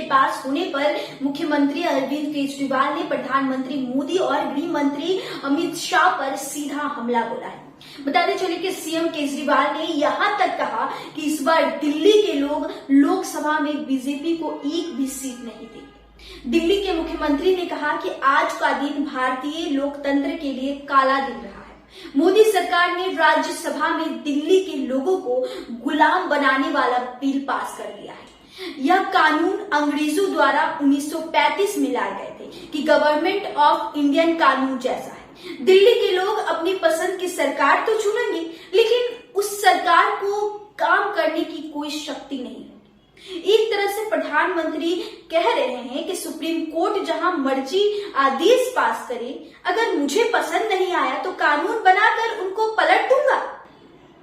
पास होने पर मुख्यमंत्री अरविंद केजरीवाल ने प्रधानमंत्री मोदी और गृह मंत्री अमित शाह पर सीधा हमला बोला है। बताते चले कि सीएम केजरीवाल ने यहां तक कहा कि इस बार दिल्ली के लोग लोकसभा में बीजेपी को एक भी सीट नहीं देंगे। दिल्ली के मुख्यमंत्री ने कहा कि आज का दिन भारतीय लोकतंत्र के लिए काला दिन रहा है। मोदी सरकार ने राज्यसभा में दिल्ली के लोगों को गुलाम बनाने वाला बिल पास कर दिया है। यह कानून अंग्रेजों द्वारा 1935 में लाए गए थे कि गवर्नमेंट ऑफ इंडियन कानून जैसा है। दिल्ली के लोग अपनी पसंद की सरकार तो चुनेंगे, लेकिन उस सरकार को काम करने की कोई शक्ति नहीं होगी। एक तरह से प्रधानमंत्री कह रहे हैं कि सुप्रीम कोर्ट जहां मर्जी आदेश पास करे, अगर मुझे पसंद नहीं आया तो कानून बनाकर उनको पलट दूंगा।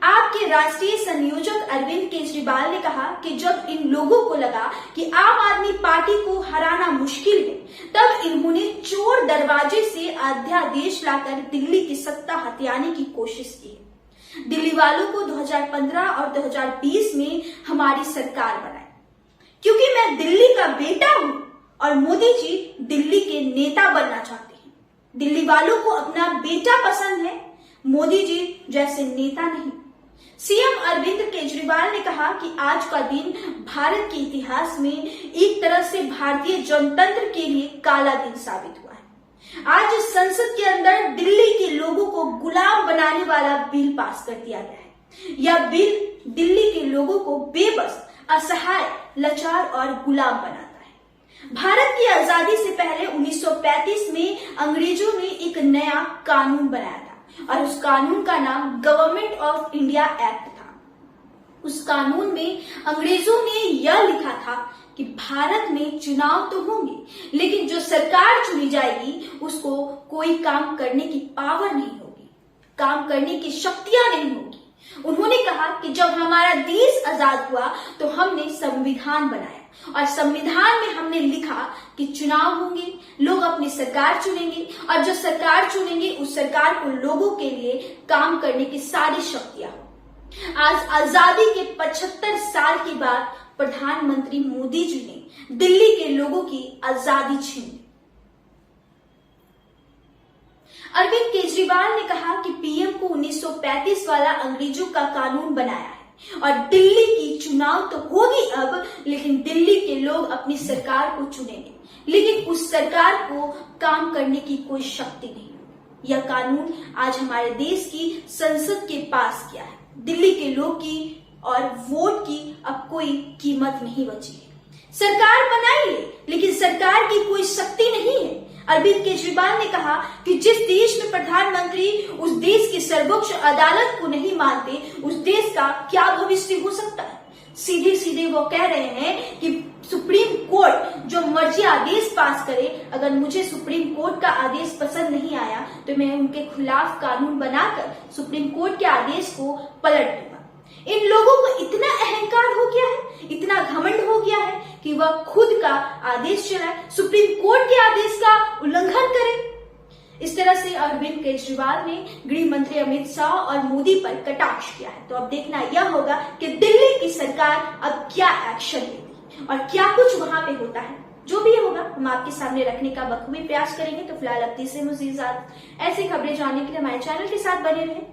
आपके राष्ट्रीय संयोजक अरविंद केजरीवाल ने कहा कि जब इन लोगों को लगा कि आम आदमी पार्टी को हराना मुश्किल है, तब इन्होंने चोर दरवाजे से अध्यादेश लाकर दिल्ली की सत्ता हथियाने की कोशिश की है। दिल्ली वालों को 2015 और 2020 में हमारी सरकार बनाई, क्योंकि मैं दिल्ली का बेटा हूं और मोदी जी दिल्ली के नेता बनना चाहते हैं। दिल्ली वालों को अपना बेटा पसंद है, मोदी जी जैसे नेता नहीं। सीएम अरविंद केजरीवाल ने कहा कि आज का दिन भारत के इतिहास में एक तरह से भारतीय जनतंत्र के लिए काला दिन साबित हुआ है। आज संसद के अंदर दिल्ली के लोगों को गुलाम बनाने वाला बिल पास कर दिया गया है। यह बिल दिल्ली के लोगों को बेबस, असहाय, लाचार और गुलाम बनाता है। भारत की आजादी से पहले 1935 में अंग्रेजों ने एक नया कानून बनाया था और उस कानून का नाम गवर्नमेंट ऑफ इंडिया एक्ट था। उस कानून में अंग्रेजों ने यह लिखा था कि भारत में चुनाव तो होंगे, लेकिन जो सरकार चुनी जाएगी उसको कोई काम करने की पावर नहीं होगी, काम करने की शक्तियां नहीं होगी। उन्होंने कहा कि जब हमारा देश आजाद हुआ तो हमने संविधान बनाया और संविधान में हमने लिखा कि चुनाव होंगे, लोग अपनी सरकार चुनेंगे और जो सरकार चुनेंगे उस सरकार को लोगों के लिए काम करने की सारी शक्तियां हो। आज आजादी के 75 साल के बाद प्रधानमंत्री मोदी जी ने दिल्ली के लोगों की आजादी छीन ली। अरविंद केजरीवाल ने कहा कि पीएम को 1935 वाला अंग्रेजों का कानून बनाया है और दिल्ली की चुनाव तो होगी अब, लेकिन दिल्ली के लोग अपनी सरकार को चुनेंगे, लेकिन उस सरकार को काम करने की कोई शक्ति नहीं। यह कानून आज हमारे देश की संसद के पास किया है। दिल्ली के लोग की और वोट की अब कोई कीमत नहीं बची है। सरकार बनाइए, लेकिन सरकार की कोई शक्ति नहीं है। अरविंद केजरीवाल ने कहा कि जिस देश में प्रधानमंत्री उस देश की सर्वोच्च अदालत को नहीं मानते, उस देश का क्या भविष्य हो सकता है। सीधे सीधे वो कह रहे हैं कि सुप्रीम कोर्ट जो मर्जी आदेश पास करे, अगर मुझे सुप्रीम कोर्ट का आदेश पसंद नहीं आया तो मैं उनके खिलाफ कानून बनाकर सुप्रीम कोर्ट के आदेश को पलट दूंगा। इन लोगों को इतना अहंकार हो गया है, इतना घमंड हो गया है कि वह खुद का आदेश चलाए, सुप्रीम कोर्ट के आदेश का उल्लंघन करे। इस तरह से अरविंद केजरीवाल ने गृह मंत्री अमित शाह और मोदी पर कटाक्ष किया है। तो अब देखना यह होगा कि दिल्ली की सरकार अब क्या एक्शन लेती और क्या कुछ वहां पे होता है। जो भी होगा हम आपके सामने रखने का बखूबी प्रयास करेंगे। तो फिलहाल अब तीसरे मुझे ऐसी खबरें जानने के लिए हमारे चैनल के साथ बने रहें।